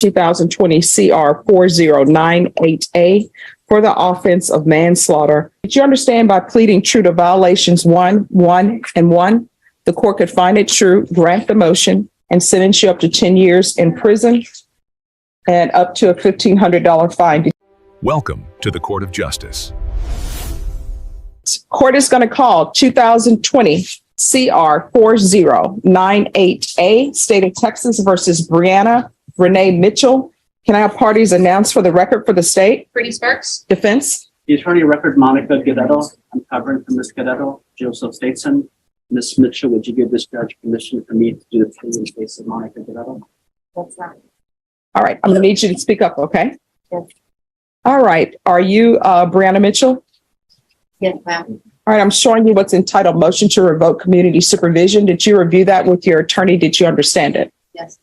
2020 CR 4098A for the offense of manslaughter. Did you understand by pleading true to violations 1, 1, and 1, the court could find it true, grant the motion, and sentence you up to 10 years in prison and up to a $1,500 fine? Welcome to the Court of Justice. Court is going to call 2020 CR 4098A, State of Texas versus Brianna Renee Mitchell. Can I have parties announced for the record for the state? Brittany Sparks. Defense? The attorney of record, Monica Guerrero. I'm covering for Ms. Guerrero. Joseph Stateson. Ms. Mitchell, would you give this judge permission for me to do the plea in case of Monica Guerrero? That's right. All right, I'm going to need you to speak up, okay? Yes. All right, are you Brianna Mitchell? Yes, ma'am. All right, I'm showing you what's entitled Motion to Revoke Community Supervision. Did you review that with your attorney? Did you understand it? Yes.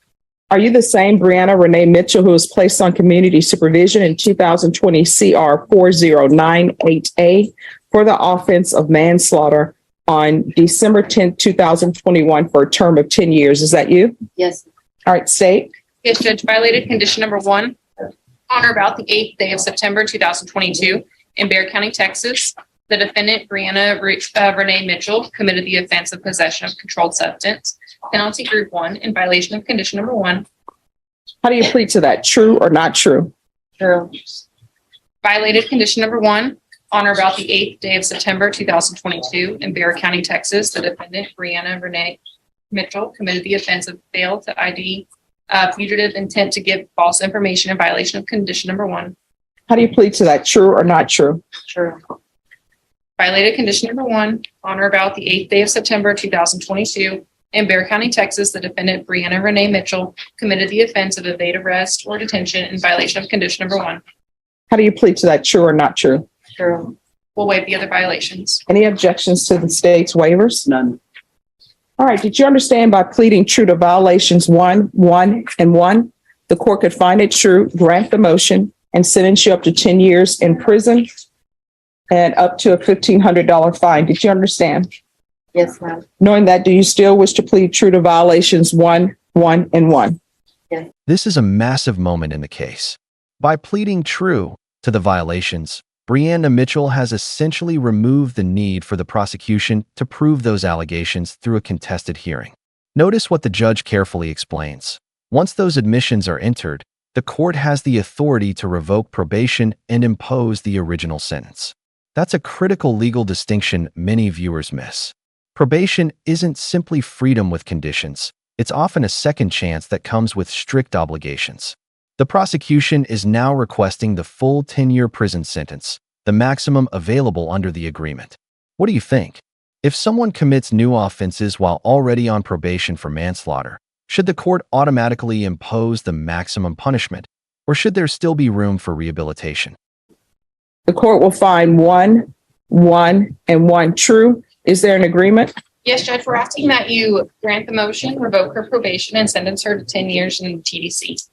Are you the same Brianna Renee Mitchell who was placed on community supervision in 2020 CR 4098A for the offense of manslaughter on December 10th, 2021 for a term of 10 years? Is that you? Yes. All right, state. Yes, Judge. Violated condition number 1 on or about the 8th day of September 2022 in Bexar County, Texas. The defendant, Brianna Renee Mitchell, committed the offense of possession of controlled substance, penalty group 1, in violation of condition number 1. How do you plead to that? True or not true? True. Violated condition number 1 on or about the 8th day of September 2022 in Bexar County, Texas. The defendant, Brianna Renee Mitchell, committed the offense of fail to ID fugitive intent to give false information in violation of condition number 1. How do you plead to that? True or not true? True. Violated condition number 1 on or about the 8th day of September 2022 in Bexar County, Texas. The defendant, Brianna Renee Mitchell, committed the offense of evade arrest or detention in violation of condition number 1. How do you plead to that? True or not true? True. We'll waive the other violations. Any objections to the state's waivers? None. All right. Did you understand by pleading true to violations 1, 1, and 1, the court could find it true, grant the motion, and sentence you up to 10 years in prison and up to a $1,500 fine? Did you understand? Yes, ma'am. Knowing that, do you still wish to plead true to violations 1, 1, and 1? Yes. This is a massive moment in the case. By pleading true to the violations, Brianna Mitchell has essentially removed the need for the prosecution to prove those allegations through a contested hearing. Notice what the judge carefully explains. Once those admissions are entered, the court has the authority to revoke probation and impose the original sentence. That's a critical legal distinction many viewers miss. Probation isn't simply freedom with conditions. It's often a second chance that comes with strict obligations. The prosecution is now requesting the full 10-year prison sentence, the maximum available under the agreement. What do you think? If someone commits new offenses while already on probation for manslaughter, should the court automatically impose the maximum punishment, or should there still be room for rehabilitation? The court will find 1, 1, and 1 true. Is there an agreement? Yes, Judge. We're asking that you grant the motion, revoke her probation, and sentence her to 10 years in TDC.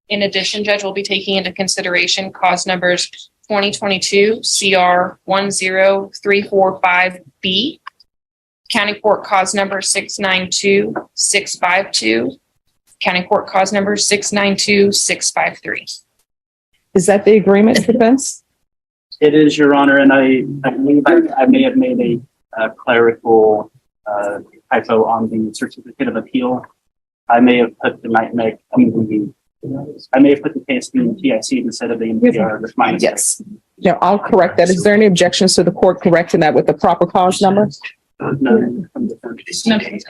In addition, Judge, will be taking into consideration cause numbers 2022 CR 10345B, County Court cause number 692652, County Court cause number 692653. Is that the agreement, defense? It is, Your Honor, and I believe I may have made a clerical typo on the certificate of appeal. I may have put I may have put the case in TIC instead of the NPR. That's my mistake. Yes. No, I'll correct that. Is there any objections to the court correcting that with the proper cause number? None from the defense.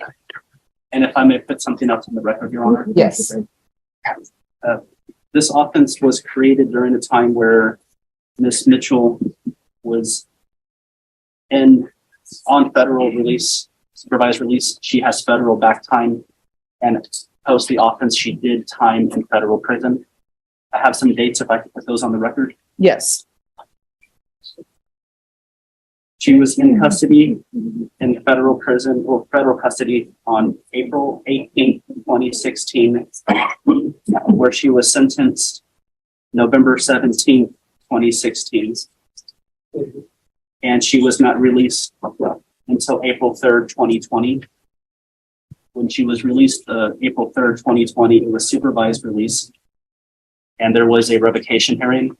And if I may put something else on the record, Your Honor. Yes. This offense was created during a time where Ms. Mitchell was on federal release, supervised release. She has federal back time, and post the offense, she did time in federal prison. I have some dates if I could put those on the record. Yes. She was in custody in federal prison or federal custody on April 18th, 2016, where she was sentenced November 17th, 2016. And she was not released until April 3rd, 2020. When she was released April 3rd, 2020, it was supervised release. and there was a revocation hearing.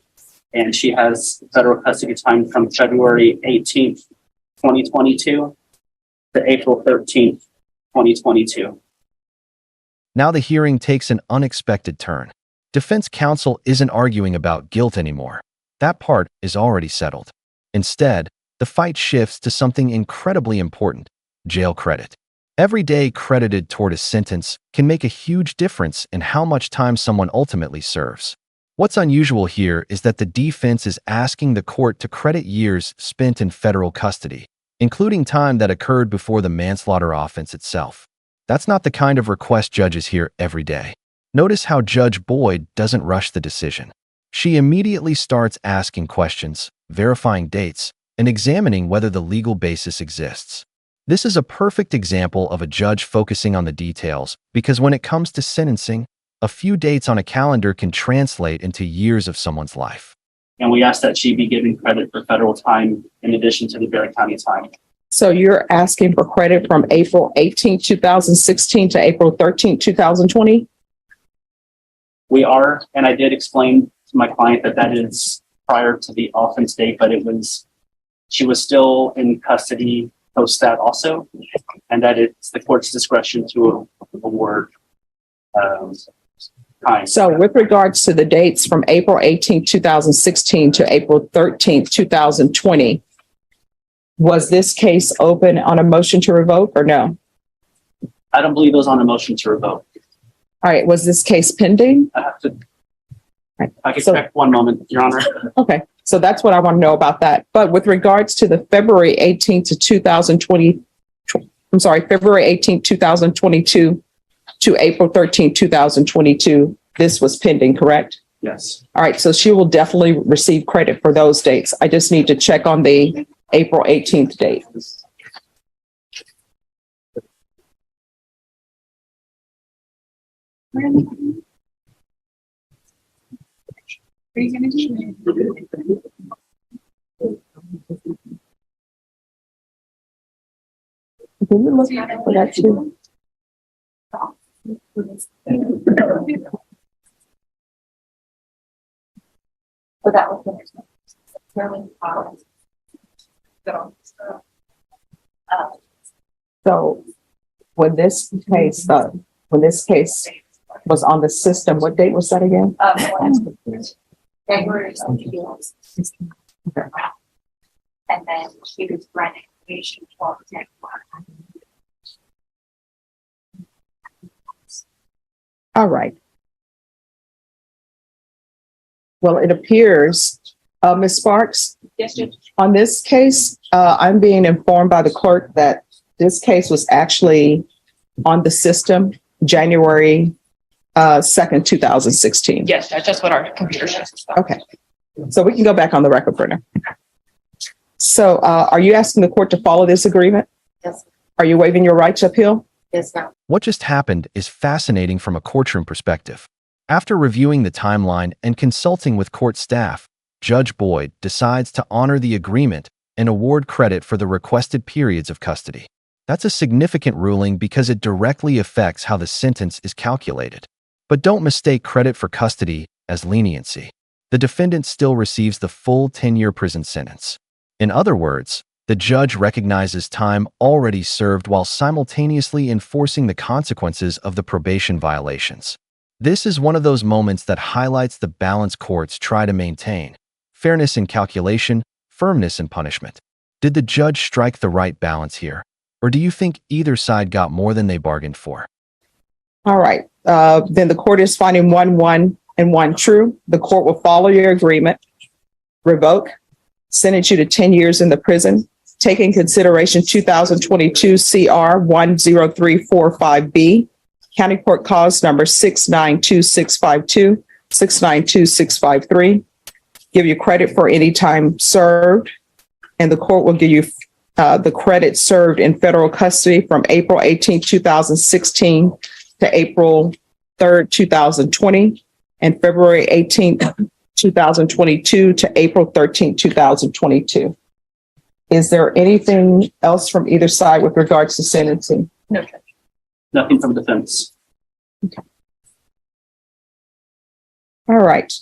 And she has federal custody time from February 18th, 2022 to April 13th, 2022. Now the hearing takes an unexpected turn. Defense counsel isn't arguing about guilt anymore. That part is already settled. Instead, the fight shifts to something incredibly important: jail credit. Every day credited toward a sentence can make a huge difference in how much time someone ultimately serves. What's unusual here is that the defense is asking the court to credit years spent in federal custody, including time that occurred before the manslaughter offense itself. That's not the kind of request judges hear every day. Notice how Judge Boyd doesn't rush the decision. She immediately starts asking questions, verifying dates, and examining whether the legal basis exists. This is a perfect example of a judge focusing on the details, because when it comes to sentencing, a few dates on a calendar can translate into years of someone's life. And we ask that she be given credit for federal time in addition to the Bexar County time. So you're asking for credit from April 18, 2016 to April 13, 2020? We are, and I did explain to my client that that is prior to the offense date, but she was still in custody post that also, and that it's the court's discretion to award time. So with regards to the dates from April 18, 2016 to April 13, 2020, was this case open on a motion to revoke or no? I don't believe it was on a motion to revoke. All right, was this case pending? I have to, Right. I can So- check one moment, Your Honor. Okay, so that's what I want to know about that. But with regards to the February 18th to 2020, February 18th, 2022 to April 13th, 2022, this was pending, correct? Yes. All right, so she will definitely receive credit for those dates. I just need to check on the April 18th date. What are you gonna do? Can you look for that too? So that was really So when this case was on the system, what date was that again? February of and then she was running patient 12-10. All right. Well, it appears, Ms. Sparks, Yes, Judge. on this case, I'm being informed by the clerk that this case was actually on the system January 2nd, 2016. Yes, Judge, that's what our computer shows. Okay, so we can go back on the record for now. So are you asking the court to follow this agreement? Yes. Are you waiving your right to appeal? Yes, ma'am. What just happened is fascinating from a courtroom perspective. After reviewing the timeline and consulting with court staff, Judge Boyd decides to honor the agreement and award credit for the requested periods of custody. That's a significant ruling because it directly affects how the sentence is calculated. But don't mistake credit for custody as leniency. The defendant still receives the full 10-year prison sentence. In other words, the judge recognizes time already served while simultaneously enforcing the consequences of the probation violations. This is one of those moments that highlights the balance courts try to maintain: fairness in calculation, firmness in punishment. Did the judge strike the right balance here? Or do you think either side got more than they bargained for? All right, then the court is finding 1 and 1 true. The court will follow your agreement, revoke, sentence you to 10 years in the prison, take in consideration 2022 CR 10345B, County Court Cause number 692-652, 692-653, give you credit for any time served, and the court will give you the credit served in federal custody from April 18, 2016 to April 3rd, 2020, and February 18, 2022 to April 13, 2022. Is there anything else from either side with regards to sentencing? No, Judge. Nothing from defense. All right.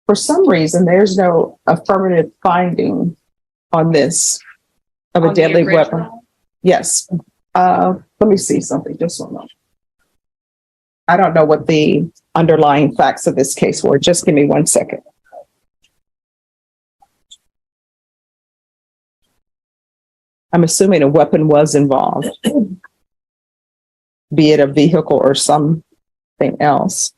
For some reason, there's no affirmative finding on this of a On the deadly original? weapon. Yes. Let me see something, just one moment. I don't know what the underlying facts of this case were. Just give me 1 second. I'm assuming a weapon was involved, be it a vehicle or something else.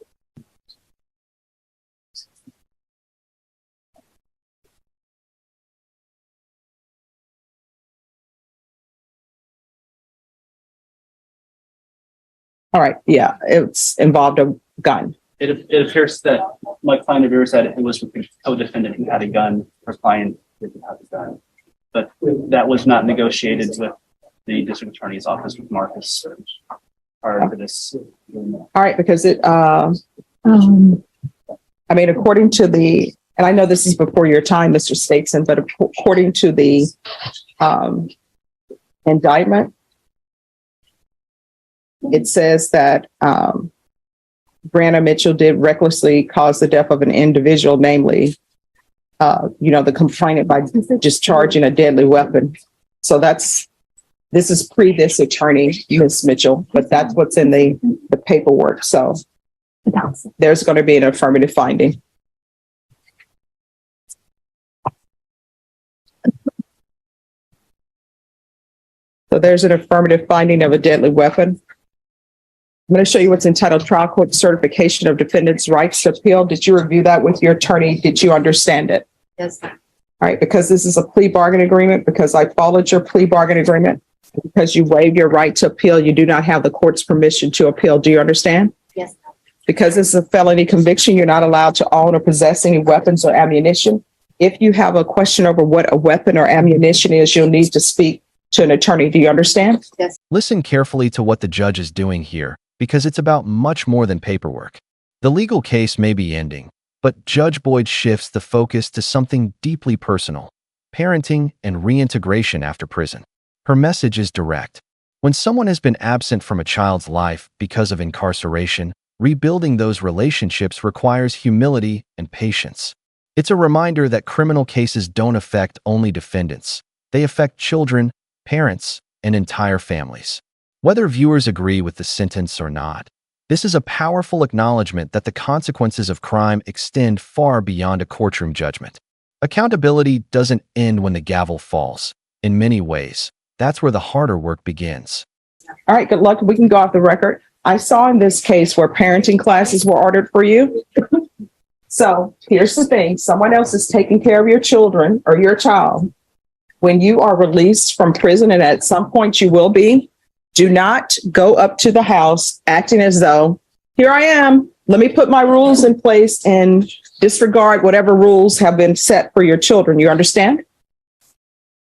All right, yeah, it's involved a gun. It appears that my client appears that it was the co-defendant who had a gun. Her client didn't have a gun, but that was not negotiated with the district attorney's office with Marcus prior to this. All right, because I mean, according to the, and I know this is before your time, Mr. Statesman, but according to the indictment, it says that Brianna Mitchell did recklessly cause the death of an individual, namely, the complainant, by discharging a deadly weapon. So this is pre this attorney, Ms. Mitchell, but that's what's in the paperwork. So there's going to be an affirmative finding. So there's an affirmative finding of a deadly weapon. I'm going to show you what's entitled Trial Court Certification of Defendant's Rights to Appeal. Did you review that with your attorney? Did you understand it? Yes. All right, because this is a plea bargain agreement, because I followed your plea bargain agreement, because you waived your right to appeal, you do not have the court's permission to appeal. Do you understand? Yes. Because this is a felony conviction, you're not allowed to own or possess any weapons or ammunition. If you have a question over what a weapon or ammunition is, you'll need to speak to an attorney. Do you understand? Yes. Listen carefully to what the judge is doing here, because it's about much more than paperwork. The legal case may be ending, but Judge Boyd shifts the focus to something deeply personal: parenting and reintegration after prison. Her message is direct. When someone has been absent from a child's life because of incarceration, rebuilding those relationships requires humility and patience. It's a reminder that criminal cases don't affect only defendants. They affect children, parents, and entire families. Whether viewers agree with the sentence or not, this is a powerful acknowledgement that the consequences of crime extend far beyond a courtroom judgment. Accountability doesn't end when the gavel falls. In many ways, that's where the harder work begins. All right, good luck. We can go off the record. I saw in this case where parenting classes were ordered for you. So here's the thing. Someone else is taking care of your children or your child. When you are released from prison, and at some point you will be, do not go up to the house acting as though, here I am, let me put my rules in place and disregard whatever rules have been set for your children. You understand?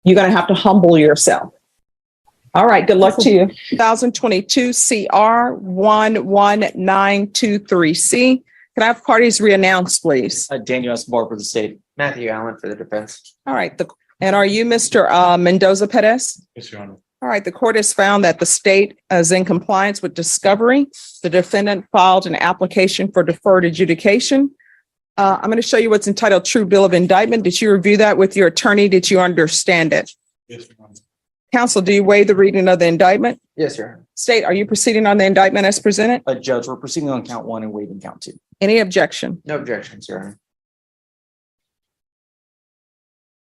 You're going to have to humble yourself. All right, good luck to you. 2022 CR 11923C. Can I have parties re-announced, please? Daniel S. Moore for the state. Matthew Allen for the defense. All right. And are you Mr. Mendoza Perez? Yes, Your Honor. All right. The court has found that the state is in compliance with discovery. The defendant filed an application for deferred adjudication. I'm going to show you what's entitled True Bill of Indictment. Did you review that with your attorney? Did you understand it? Yes, Your Honor. Counsel, do you waive the reading of the indictment? Yes, Your Honor. State, are you proceeding on the indictment as presented? Judge, we're proceeding on count 1 and waiving count 2. Any objection? No objections, Your Honor.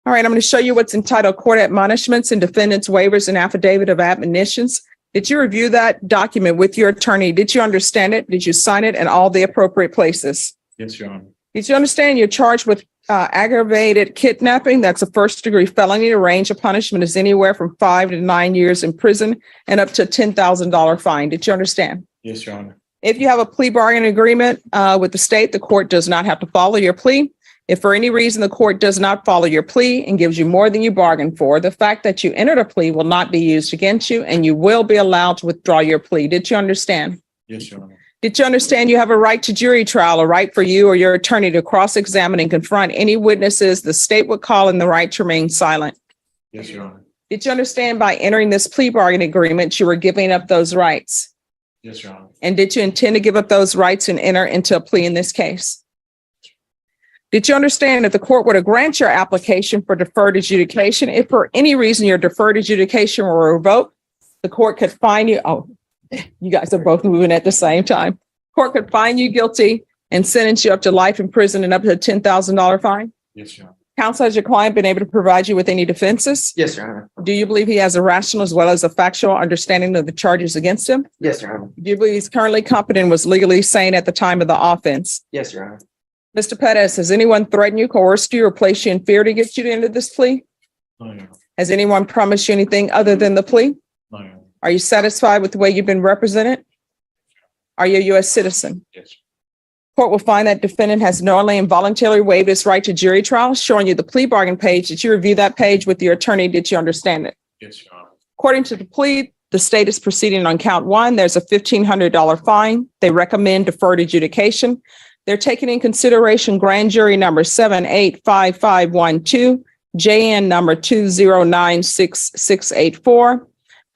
All right, I'm going to show you what's entitled Court Admonishments and Defendants Waivers and Affidavit of Admonitions. Did you review that document with your attorney? Did you understand it? Did you sign it in all the appropriate places? Yes, Your Honor. Did you understand you're charged with aggravated kidnapping? That's a first-degree felony. The range of punishment is anywhere from 5 to 9 years in prison and up to a $10,000 fine. Did you understand? Yes, Your Honor. If you have a plea bargain agreement with the state, the court does not have to follow your plea. If for any reason the court does not follow your plea and gives you more than you bargained for, the fact that you entered a plea will not be used against you, and you will be allowed to withdraw your plea. Did you understand? Yes, Your Honor. Did you understand you have a right to jury trial, a right for you or your attorney to cross-examine and confront any witnesses the state would call, and the right to remain silent? Yes, Your Honor. Did you understand by entering this plea bargain agreement, you were giving up those rights? Yes, Your Honor. And did you intend to give up those rights and enter into a plea in this case? Did you understand that the court were to grant your application for deferred adjudication, if for any reason your deferred adjudication were revoked, the court could find you, you guys are both moving at the same time. Court could find you guilty and sentence you up to life in prison and up to a $10,000 fine? Yes, Your Honor. Counsel, has your client been able to provide you with any defenses? Yes, Your Honor. Do you believe he has a rational as well as a factual understanding of the charges against him? Yes, Your Honor. Do you believe he's currently competent and was legally sane at the time of the offense? Yes, Your Honor. Mr. Pettis, has anyone threatened you, coerced you, or placed you in fear to get you to enter this plea? No, Your Honor. Has anyone promised you anything other than the plea? No, Your Honor. Are you satisfied with the way you've been represented? Are you a U.S. citizen? Yes. Court will find that defendant has knowingly and voluntarily waived his right to jury trial, showing you the plea bargain page. Did you review that page with your attorney? Did you understand it? Yes, Your Honor. According to the plea, the state is proceeding on count one. There's a $1,500 fine. They recommend deferred adjudication. They're taking in consideration grand jury number 785512, JN number 2096684.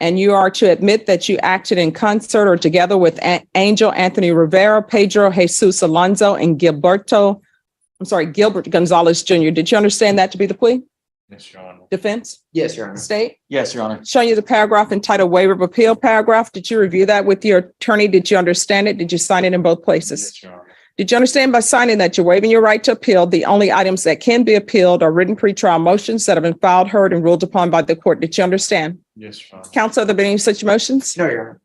And you are to admit that you acted in concert or together with Angel Anthony Rivera, Pedro Jesus Alonso, and Gilbert Gonzalez Jr. Did you understand that to be the plea? Yes, Your Honor. Defense? Yes, Your Honor. State? Yes, Your Honor. Showing you the paragraph entitled waiver of appeal paragraph. Did you review that with your attorney? Did you understand it? Did you sign it in both places? Yes, Your Honor. Did you understand by signing that you're waiving your right to appeal? The only items that can be appealed are written pretrial motions that have been filed, heard, and ruled upon by the court. Did you understand? Yes, Your Honor. Counsel, have there been any such motions? No, Your Honor.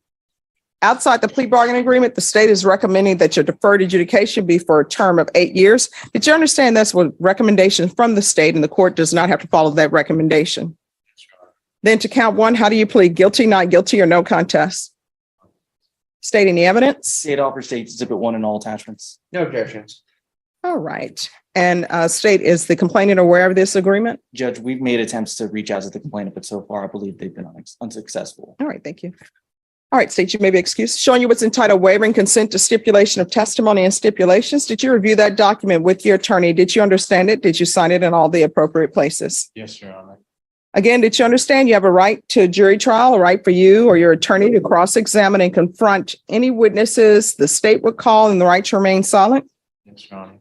Outside the plea bargain agreement, the state is recommending that your deferred adjudication be for a term of 8 years. Did you understand that's what recommendations from the state, and the court does not have to follow that recommendation? Yes, Your Honor. Then to count one, how do you plead? Guilty, not guilty, or no contest? State any evidence? State offer states exhibit 1 in all attachments. No objections. All right. And state, is the complainant aware of this agreement? Judge, we've made attempts to reach out to the complainant, but so far I believe they've been unsuccessful. All right, thank you. All right, state, you may be excused. Showing you what's entitled waiving consent to stipulation of testimony and stipulations. Did you review that document with your attorney? Did you understand it? Did you sign it in all the appropriate places? Yes, Your Honor. Again, did you understand you have a right to a jury trial, a right for you or your attorney to cross-examine and confront any witnesses the state would call, and the right to remain silent? Yes, Your Honor.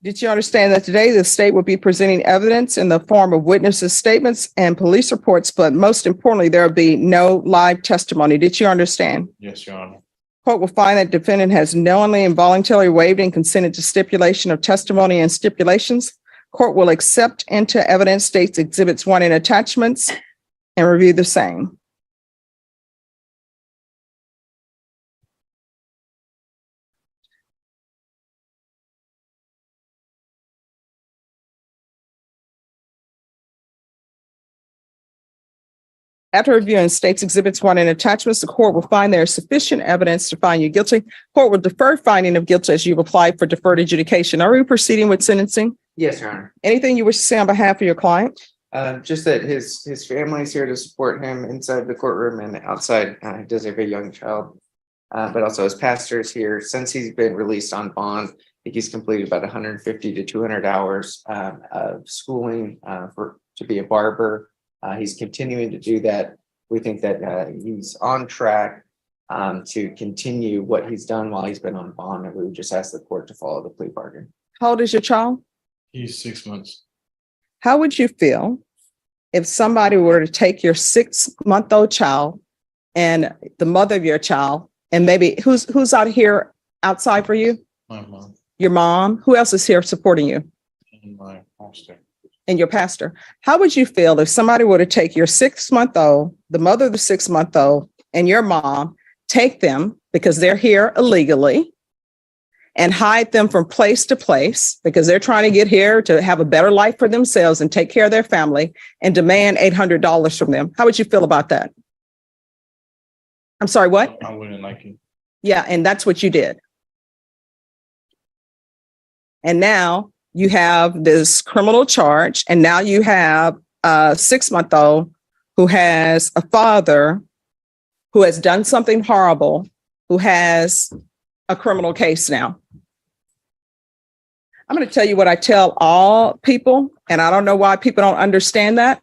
Did you understand that today the state will be presenting evidence in the form of witnesses' statements and police reports, but most importantly, there will be no live testimony? Did you understand? Yes, Your Honor. Court will find that defendant has knowingly and voluntarily waived and consented to stipulation of testimony and stipulations. Court will accept into evidence states exhibits 1 in attachments and review the same. After reviewing states exhibits 1 in attachments, the court will find there is sufficient evidence to find you guilty. Court will defer finding of guilt as you've applied for deferred adjudication. Are we proceeding with sentencing? Yes, Your Honor. Anything you wish to say on behalf of your client? Just that his family's here to support him inside the courtroom and outside. He does have a young child, but also his pastor is here. Since he's been released on bond, I think he's completed about 150 to 200 hours of schooling to be a barber. He's continuing to do that. We think that he's on track to continue what he's done while he's been on bond, and we would just ask the court to follow the plea bargain. How old is your child? He's 6 months. How would you feel if somebody were to take your 6-month-old child and the mother of your child, and maybe who's out here outside for you? My mom Your mom? Who else is here supporting you? and my pastor. And your pastor. How would you feel if somebody were to take your 6-month-old, the mother of the 6-month-old, and your mom, take them because they're here illegally, and hide them from place to place because they're trying to get here to have a better life for themselves and take care of their family, and demand $800 from them? How would you feel about that? I'm sorry, what? I wouldn't like it. Yeah, and that's what you did. And now you have this criminal charge, and now you have a 6-month-old who has a father who has done something horrible, who has a criminal case now. I'm going to tell you what I tell all people, and I don't know why people don't understand that.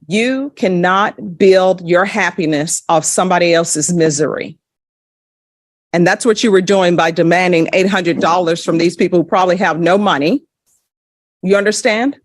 You cannot build your happiness off somebody else's misery. And that's what you were doing by demanding $800 from these people who probably have no money. You understand?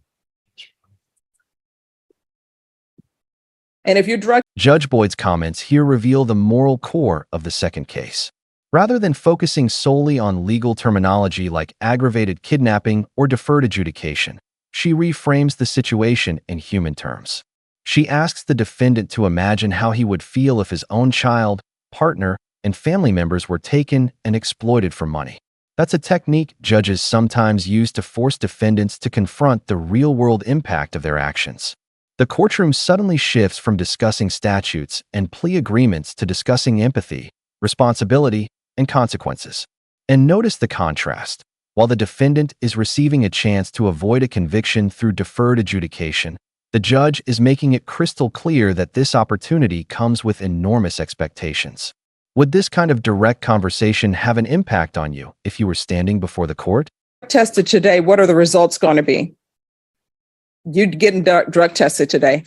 And if you're drug Judge Boyd's comments here reveal the moral core of the second case. Rather than focusing solely on legal terminology like aggravated kidnapping or deferred adjudication, she reframes the situation in human terms. She asks the defendant to imagine how he would feel if his own child, partner, and family members were taken and exploited for money. That's a technique judges sometimes use to force defendants to confront the real-world impact of their actions. The courtroom suddenly shifts from discussing statutes and plea agreements to discussing empathy, responsibility, and consequences. And notice the contrast. While the defendant is receiving a chance to avoid a conviction through deferred adjudication, the judge is making it crystal clear that this opportunity comes with enormous expectations. Would this kind of direct conversation have an impact on you if you were standing before the court? tested today, what are the results going to be? You're getting drug tested today.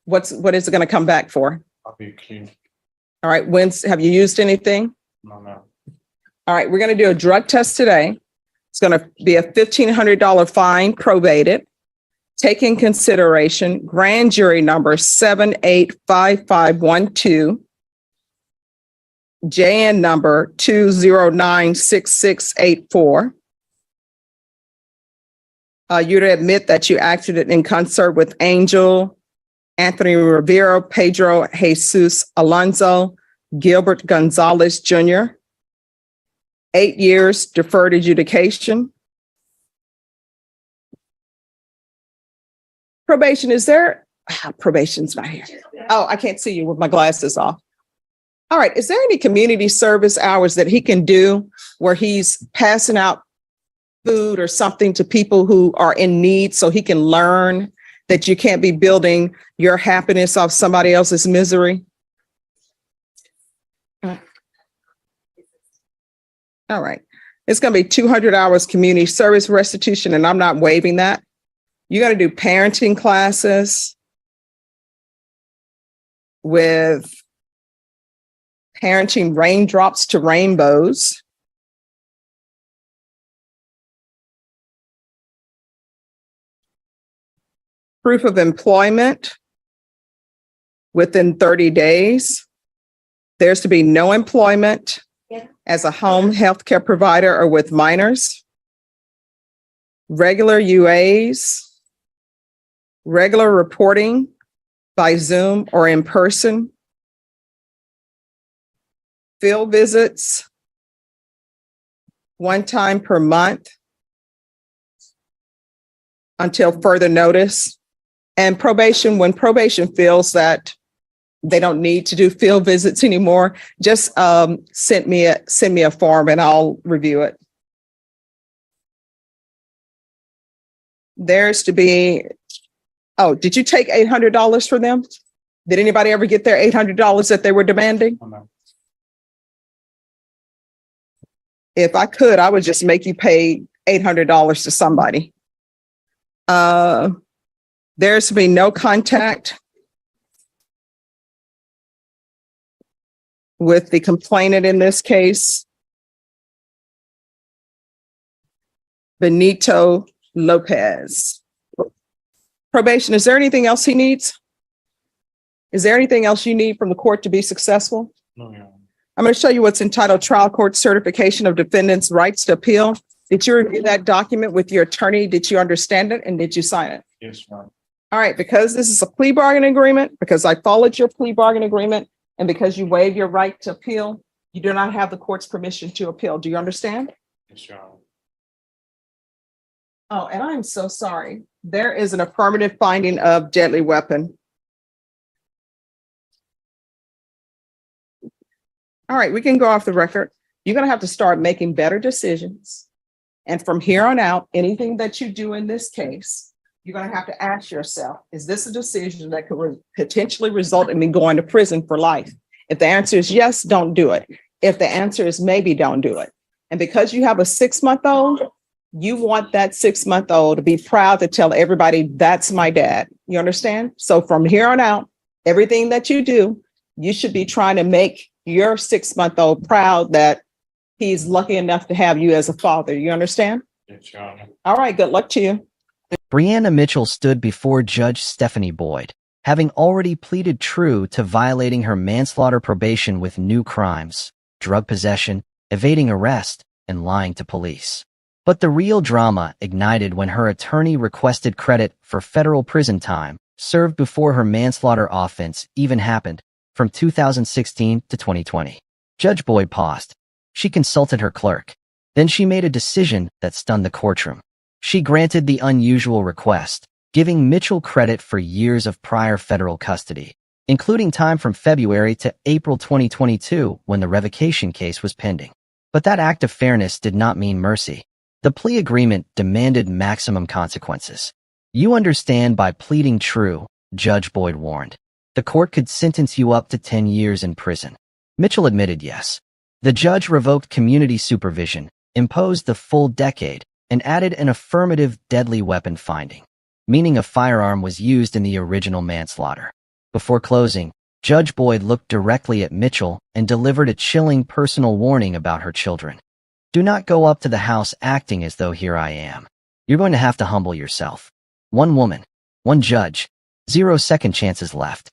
What is it going to come back for? I'll be clean. All right. Have you used anything? No. All right. We're going to do a drug test today. It's going to be a $1,500 fine, probated. Take in consideration grand jury number 785512, JN number 2096684. You to admit that you acted in concert with Angel, Anthony Rivera, Pedro Jesus Alonso, Gilbert Gonzalez Jr. 8 years deferred adjudication. Probation, is there? Probation's not here. Oh, I can't see you with my glasses off. All right. Is there any community service hours that he can do where he's passing out food or something to people who are in need so he can learn that you can't be building your happiness off somebody else's misery? All right. It's going to be 200 hours community service restitution, and I'm not waiving that. You got to do parenting classes with parenting raindrops to rainbows. Proof of employment within 30 days. There's to be no employment as a home healthcare provider or with minors. Regular UAs. Regular reporting by Zoom or in person. Field visits 1 time per month until further notice. And probation, when probation feels that they don't need to do field visits anymore, just send me a form and I'll review it. There's to be, oh, did you take $800 for them? Did anybody ever get their $800 that they were demanding? No. If I could, I would just make you pay $800 to somebody. There's to be no contact with the complainant in this case, Benito Lopez. Probation, is there anything else he needs? Is there anything else you need from the court to be successful? No, Your Honor. I'm going to show you what's entitled Trial Court Certification of Defendant's Rights to Appeal. Did you review that document with your attorney? Did you understand it? And did you sign it? Yes, Your Honor. All right, because this is a plea bargain agreement, because I followed your plea bargain agreement, and because you waive your right to appeal, you do not have the court's permission to appeal. Do you understand? Yes, Your Honor. Oh, and I'm so sorry. There is an affirmative finding of deadly weapon. All right, we can go off the record. You're going to have to start making better decisions. And from here on out, anything that you do in this case, you're going to have to ask yourself, is this a decision that could potentially result in me going to prison for life? If the answer is yes, don't do it. If the answer is maybe, don't do it. And because you have a 6-month-old, you want that 6-month-old to be proud to tell everybody, that's my dad. You understand? So from here on out, everything that you do, you should be trying to make your 6-month-old proud that he's lucky enough to have you as a father. You understand? Yes, Your Honor. All right, good luck to you. Brianna Mitchell stood before Judge Stephanie Boyd, having already pleaded true to violating her manslaughter probation with new crimes, drug possession, evading arrest, and lying to police. But the real drama ignited when her attorney requested credit for federal prison time served before her manslaughter offense even happened from 2016 to 2020. Judge Boyd paused. She consulted her clerk. Then she made a decision that stunned the courtroom. She granted the unusual request, giving Mitchell credit for years of prior federal custody, including time from February to April 2022 when the revocation case was pending. But that act of fairness did not mean mercy. The plea agreement demanded maximum consequences. You understand by pleading true, Judge Boyd warned. The court could sentence you up to 10 years in prison. Mitchell admitted yes. The judge revoked community supervision, imposed the full decade, and added an affirmative deadly weapon finding, meaning a firearm was used in the original manslaughter. Before closing, Judge Boyd looked directly at Mitchell and delivered a chilling personal warning about her children. Do not go up to the house acting as though here I am. You're going to have to humble yourself. One woman, one judge, 0 second chances left.